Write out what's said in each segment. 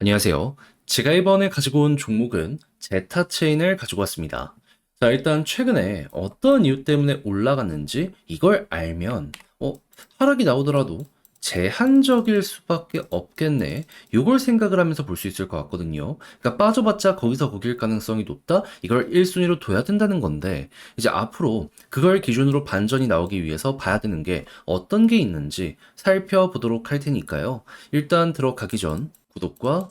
안녕하세요. 제가 이번에 가지고 온 종목은 제타 체인을 가지고 왔습니다. 자, 일단 최근에 어떤 이유 때문에 올라갔는지 이걸 알면, 하락이 나오더라도 제한적일 수밖에 없겠네. 이걸 생각을 하면서 볼 수 있을 것 같거든요. 그러니까 빠져봤자 거기서 거길 가능성이 높다? 이걸 1순위로 둬야 된다는 건데, 이제 앞으로 그걸 기준으로 반전이 나오기 위해서 봐야 되는 게 어떤 게 있는지 살펴보도록 할 테니까요. 일단 들어가기 전 구독과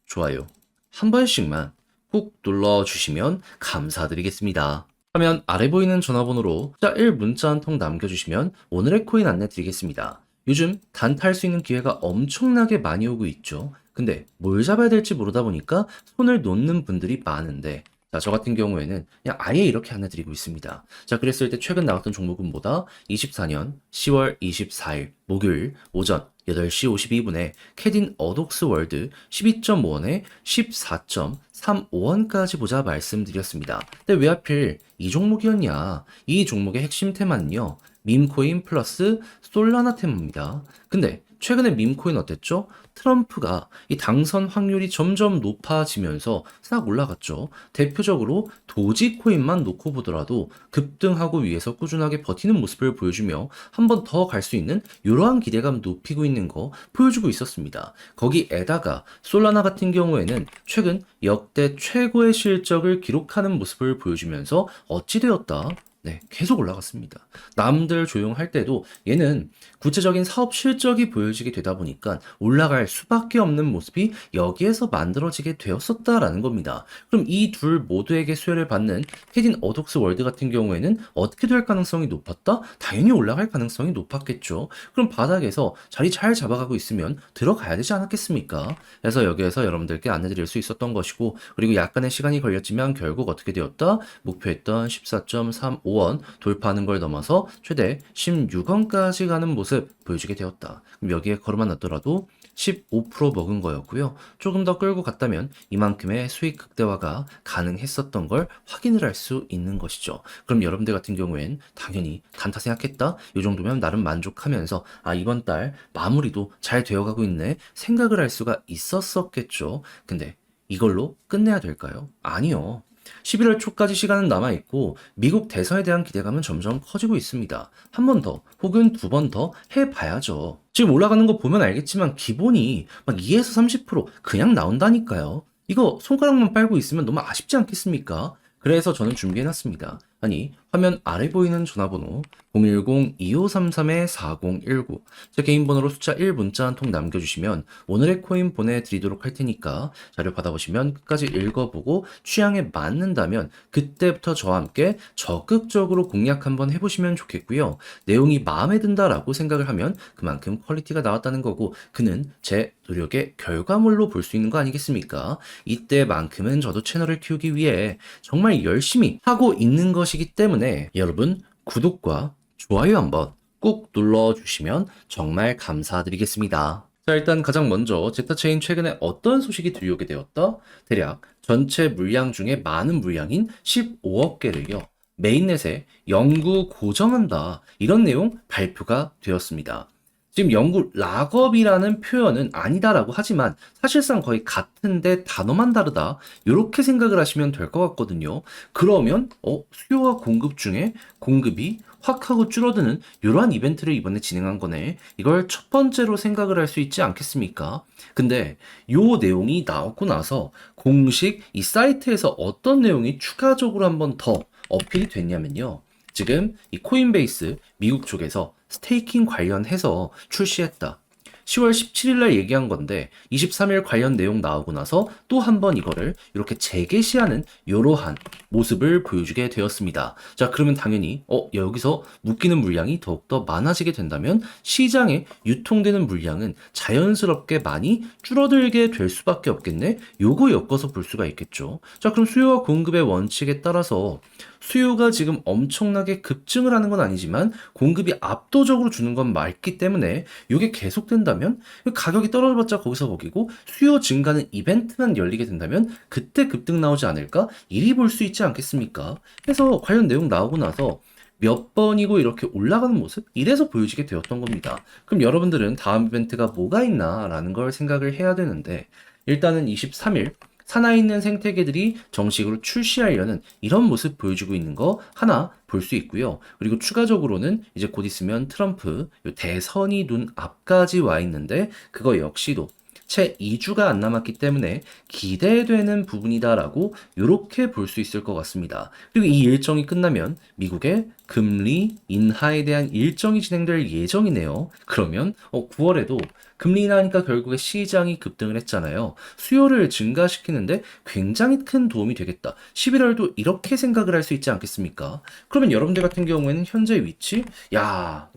좋아요 한 번씩만 꼭 눌러주시면 감사드리겠습니다. 화면 아래 보이는 전화번호로 숫자 1 문자 한 통 남겨주시면 오늘의 코인 안내 드리겠습니다. 요즘 단타할 수 있는 기회가 엄청나게 많이 오고 있죠. 근데 뭘 잡아야 될지 모르다 보니까 손을 놓는 분들이 많은데, 자, 저 같은 경우에는 그냥 아예 이렇게 안내 드리고 있습니다. 자, 그랬을 때 최근 나왔던 종목은 뭐다? 24년 10월 24일 목요일 오전 8시 52분에 캐딘 어독스 월드 12.5원에 14.35원까지 보자 말씀드렸습니다. 근데 왜 하필 이 종목이었냐? 이 종목의 핵심 테마는요, 밈코인 플러스 솔라나 테마입니다. 근데 최근에 밈코인 어땠죠? 트럼프가 이 당선 확률이 점점 높아지면서 싹 올라갔죠. 대표적으로 도지코인만 놓고 보더라도 급등하고 위에서 꾸준하게 버티는 모습을 보여주며 한 번 더 갈 수 있는 이러한 기대감 높이고 있는 거 보여주고 있었습니다. 거기에다가 솔라나 같은 경우에는 최근 역대 최고의 실적을 기록하는 모습을 보여주면서 어찌되었다? 네, 계속 올라갔습니다. 남들 조용할 때도 얘는 구체적인 사업 실적이 보여지게 되다 보니까 올라갈 수밖에 없는 모습이 여기에서 만들어지게 되었었다라는 겁니다. 그럼 이 둘 모두에게 수혜를 받는 캐딘 어독스 월드 같은 경우에는 어떻게 될 가능성이 높았다? 당연히 올라갈 가능성이 높았겠죠. 그럼 바닥에서 자리 잘 잡아가고 있으면 들어가야 되지 않았겠습니까? 그래서 여기에서 여러분들께 안내드릴 수 있었던 것이고, 그리고 약간의 시간이 걸렸지만 결국 어떻게 되었다? 목표했던 14.35원 돌파하는 걸 넘어서 최대 16원까지 가는 모습 보여주게 되었다. 그럼 여기에 걸어만 놨더라도 15% 먹은 거였고요. 조금 더 끌고 갔다면 이만큼의 수익 극대화가 가능했었던 걸 확인을 할 수 있는 것이죠. 그럼 여러분들 같은 경우엔 당연히 단타 생각했다? 이 정도면 나름 만족하면서 이번 달 마무리도 잘 되어가고 있네 생각을 할 수가 있었었겠죠. 근데 이걸로 끝내야 될까요? 아니요. 11월 초까지 시간은 남아있고 미국 대선에 대한 기대감은 점점 커지고 있습니다. 한 번 더 혹은 두 번 더 해봐야죠. 지금 올라가는 거 보면 알겠지만 기본이 막 2에서 30% 그냥 나온다니까요. 이거 손가락만 빨고 있으면 너무 아쉽지 않겠습니까? 그래서 저는 준비해놨습니다. 아니, 화면 아래 보이는 전화번호 010-2533-4019, 제 개인 번호로 숫자 1 문자 한 통 남겨주시면 오늘의 코인 보내드리도록 할 테니까 자료 받아보시면 끝까지 읽어보고 취향에 맞는다면 그때부터 저와 함께 적극적으로 공략 한번 해보시면 좋겠고요. 내용이 마음에 든다라고 생각을 하면 그만큼 퀄리티가 나왔다는 거고, 그는 제 노력의 결과물로 볼 수 있는 거 아니겠습니까? 이때만큼은 저도 채널을 키우기 위해 정말 열심히 하고 있는 것이기 때문에 여러분 구독과 좋아요 한번 꾹 눌러주시면 정말 감사드리겠습니다. 자, 일단 가장 먼저 제타체인 최근에 어떤 소식이 들려오게 되었다? 대략 전체 물량 중에 많은 물량인 15억 개를요, 메인넷에 영구 고정한다, 이런 내용 발표가 되었습니다. 지금 영구 락업이라는 표현은 아니다라고 하지만 사실상 거의 같은데 단어만 다르다, 이렇게 생각을 하시면 될 것 같거든요. 그러면 수요와 공급 중에 공급이 확 하고 줄어드는 이러한 이벤트를 이번에 진행한 거네. 이걸 첫 번째로 생각을 할 수 있지 않겠습니까? 근데 요 내용이 나오고 나서 공식 이 사이트에서 어떤 내용이 추가적으로 한번 더 어필이 됐냐면요. 지금 이 코인베이스 미국 쪽에서 스테이킹 관련해서 출시했다. 10월 17일 날 얘기한 건데 23일 관련 내용 나오고 나서 또 한 번 이거를 이렇게 재개시하는 이러한 모습을 보여주게 되었습니다. 자, 그러면 당연히 여기서 묶이는 물량이 더욱더 많아지게 된다면 시장에 유통되는 물량은 자연스럽게 많이 줄어들게 될 수밖에 없겠네. 요거 엮어서 볼 수가 있겠죠. 자, 그럼 수요와 공급의 원칙에 따라서 수요가 지금 엄청나게 급증을 하는 건 아니지만 공급이 압도적으로 주는 건 맞기 때문에 이게 계속된다면 가격이 떨어져봤자 거기서 거기고 수요 증가는 이벤트만 열리게 된다면 그때 급등 나오지 않을까? 이리 볼 수 있지 않겠습니까? 해서 관련 내용 나오고 나서 몇 번이고 이렇게 올라가는 모습? 이래서 보여지게 되었던 겁니다. 그럼 여러분들은 다음 이벤트가 뭐가 있나 라는 걸 생각을 해야 되는데, 일단은 23일 살아있는 생태계들이 정식으로 출시하려는 이런 모습 보여주고 있는 거 하나 볼 수 있고요. 그리고 추가적으로는 이제 곧 있으면 트럼프 요 대선이 눈 앞까지 와 있는데 그거 역시도 채 2주가 안 남았기 때문에 기대되는 부분이다라고 이렇게 볼 수 있을 것 같습니다. 그리고 이 일정이 끝나면 미국의 금리 인하에 대한 일정이 진행될 예정이네요. 그러면 9월에도 금리 인하니까 결국에 시장이 급등을 했잖아요. 수요를 증가시키는데 굉장히 큰 도움이 되겠다. 11월도 이렇게 생각을 할 수 있지 않겠습니까? 그러면 여러분들 같은 경우에는 현재 위치? 야,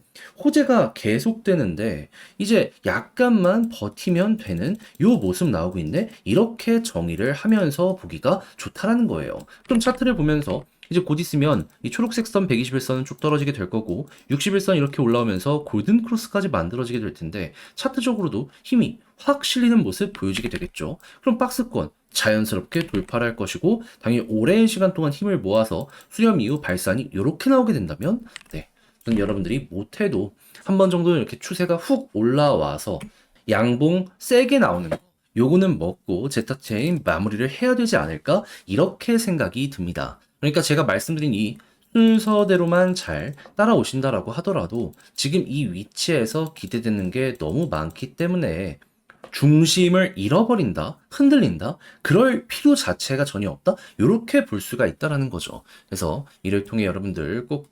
호재가 계속되는데 이제 약간만 버티면 되는 요 모습 나오고 있네. 이렇게 정의를 하면서 보기가 좋다라는 거예요. 그럼 차트를 보면서 이제 곧 있으면 이 초록색 선 121선은 쭉 떨어지게 될 거고 61선 이렇게 올라오면서 골든 크로스까지 만들어지게 될 텐데 차트적으로도 힘이 확 실리는 모습 보여지게 되겠죠. 그럼 박스권 자연스럽게 돌파를 할 것이고 당연히 오랜 시간 동안 힘을 모아서 수렴 이후 발산이 이렇게 나오게 된다면 네. 저는 여러분들이 못해도 한 번 정도 이렇게 추세가 훅 올라와서 양봉 세게 나오는 거 요거는 먹고 제타체인 마무리를 해야 되지 않을까 이렇게 생각이 듭니다. 그러니까 제가 말씀드린 이 순서대로만 잘 따라오신다라고 하더라도 지금 이 위치에서 기대되는 게 너무 많기 때문에 중심을 잃어버린다, 흔들린다, 그럴 필요 자체가 전혀 없다, 이렇게 볼 수가 있다라는 거죠. 그래서 이를 통해 여러분들 꼭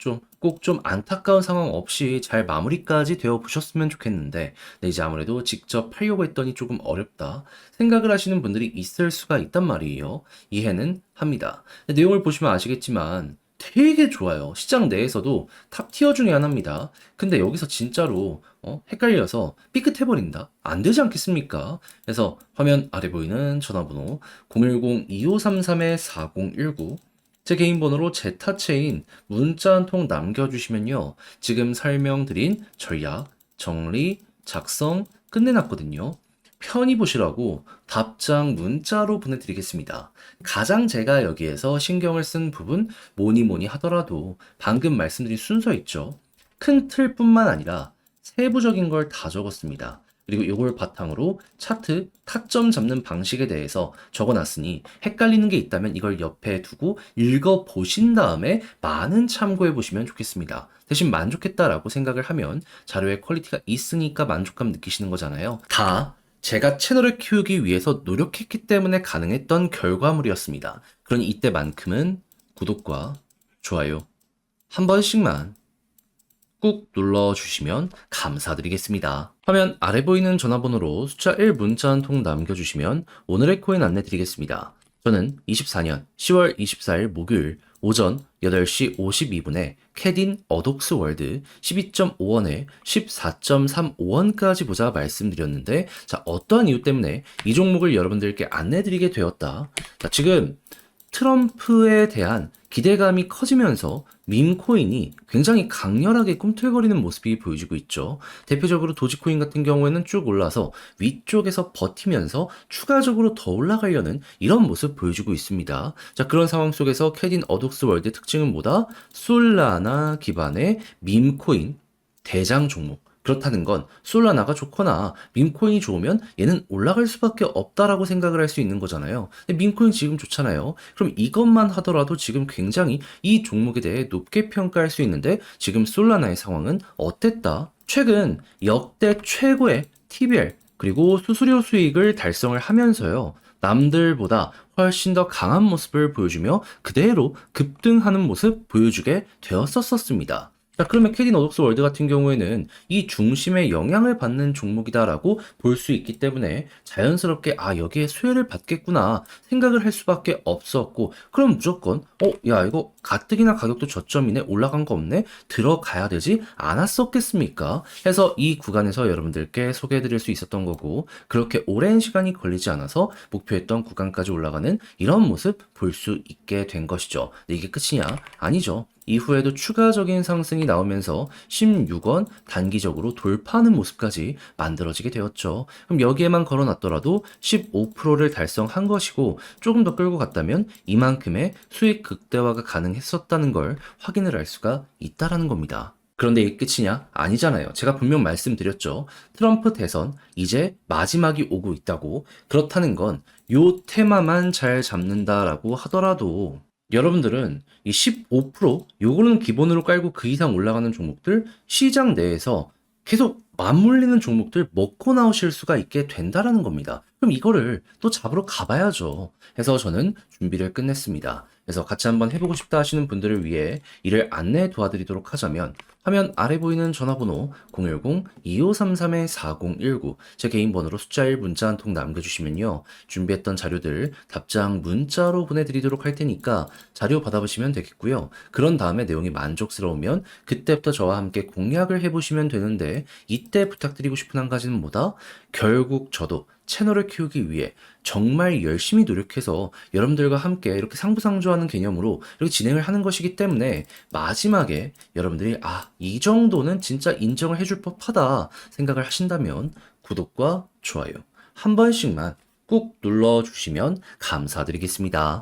좀 안타까운 상황 없이 잘 마무리까지 되어 보셨으면 좋겠는데, 네, 이제 아무래도 직접 하려고 했더니 조금 어렵다 생각을 하시는 분들이 있을 수가 있단 말이에요. 이해는 합니다. 내용을 보시면 아시겠지만, 되게 좋아요. 시장 내에서도 탑 티어 중에 하나입니다. 근데 여기서 진짜로 헷갈려서 삐끗해버린다. 안 되지 않겠습니까? 그래서 화면 아래 보이는 전화번호 010-2533-4019 제 개인 번호로 제타체인 문자 한 통 남겨주시면요. 지금 설명드린 전략, 정리, 작성 끝내놨거든요. 편히 보시라고 답장 문자로 보내드리겠습니다. 가장 제가 여기에서 신경을 쓴 부분 뭐니 뭐니 하더라도 방금 말씀드린 순서 있죠. 큰 틀뿐만 아니라 세부적인 걸 다 적었습니다. 그리고 이걸 바탕으로 차트 타점 잡는 방식에 대해서 적어놨으니 헷갈리는 게 있다면 이걸 옆에 두고 읽어보신 다음에 많은 참고해 보시면 좋겠습니다. 대신 만족했다라고 생각을 하면 자료의 퀄리티가 있으니까 만족감 느끼시는 거잖아요. 다 제가 채널을 키우기 위해서 노력했기 때문에 가능했던 결과물이었습니다. 그러니 이때만큼은 구독과 좋아요 한 번씩만 꾹 눌러주시면 감사드리겠습니다. 화면 아래 보이는 전화번호로 숫자 1 문자 한 통 남겨주시면 오늘의 코인 안내 드리겠습니다. 저는 24년 10월 24일 목요일 오전 8시 52분에 캐딘 어독스 월드 12.5원에 14.35원까지 보자 말씀드렸는데 자 어떠한 이유 때문에 이 종목을 여러분들께 안내드리게 되었다. 자 지금 트럼프에 대한 기대감이 커지면서 밈코인이 굉장히 강렬하게 꿈틀거리는 모습이 보여지고 있죠. 대표적으로 도지코인 같은 경우에는 쭉 올라서 위쪽에서 버티면서 추가적으로 더 올라가려는 이런 모습 보여주고 있습니다. 자, 그런 상황 속에서 캐딘 어독스 월드의 특징은 뭐다? 솔라나 기반의 밈코인 대장 종목. 그렇다는 건 솔라나가 좋거나 밈코인이 좋으면 얘는 올라갈 수밖에 없다라고 생각을 할 수 있는 거잖아요. 근데 밈코인 지금 좋잖아요. 그럼 이것만 하더라도 지금 굉장히 이 종목에 대해 높게 평가할 수 있는데 지금 솔라나의 상황은 어땠다? 최근 역대 최고의 TBL 그리고 수수료 수익을 달성을 하면서요. 남들보다 훨씬 더 강한 모습을 보여주며 그대로 급등하는 모습 보여주게 되었었습니다. 자, 그러면 캐딘 어독스 월드 같은 경우에는 이 중심의 영향을 받는 종목이다라고 볼 수 있기 때문에 자연스럽게 여기에 수혜를 받겠구나 생각을 할 수밖에 없었고 그럼 무조건 야 이거 가뜩이나 가격도 저점이네 올라간 거 없네 들어가야 되지 않았었겠습니까? 해서 이 구간에서 여러분들께 소개해드릴 수 있었던 거고 그렇게 오랜 시간이 걸리지 않아서 목표했던 구간까지 올라가는 이런 모습 볼 수 있게 된 것이죠. 근데 이게 끝이냐? 아니죠. 이후에도 추가적인 상승이 나오면서 16원 단기적으로 돌파하는 모습까지 만들어지게 되었죠. 그럼 여기에만 걸어놨더라도 15%를 달성한 것이고 조금 더 끌고 갔다면 이만큼의 수익 극대화가 가능했었다는 걸 확인을 할 수가 있다라는 겁니다. 그런데 이게 끝이냐? 아니잖아요. 제가 분명 말씀드렸죠. 트럼프 대선 이제 마지막이 오고 있다고. 그렇다는 건 요 테마만 잘 잡는다라고 하더라도 여러분들은 이 15% 요거는 기본으로 깔고 그 이상 올라가는 종목들 시장 내에서 계속 맞물리는 종목들 먹고 나오실 수가 있게 된다라는 겁니다. 그럼 이거를 또 잡으러 가봐야죠. 해서 저는 준비를 끝냈습니다. 그래서 같이 한번 해보고 싶다 하시는 분들을 위해 이를 안내 도와드리도록 하자면 화면 아래 보이는 전화번호 010-2533-4019 제 개인 번호로 숫자 1 문자 한 통 남겨주시면요. 준비했던 자료들 답장 문자로 보내드리도록 할 테니까 자료 받아보시면 되겠고요. 그런 다음에 내용이 만족스러우면 그때부터 저와 함께 공략을 해보시면 되는데 이때 부탁드리고 싶은 한 가지는 뭐다? 결국 저도 채널을 키우기 위해 정말 열심히 노력해서 여러분들과 함께 이렇게 상부상조하는 개념으로 이렇게 진행을 하는 것이기 때문에 마지막에 여러분들이 이 정도는 진짜 인정을 해줄 법하다 생각을 하신다면 구독과 좋아요 한 번씩만 꾹 눌러주시면 감사드리겠습니다.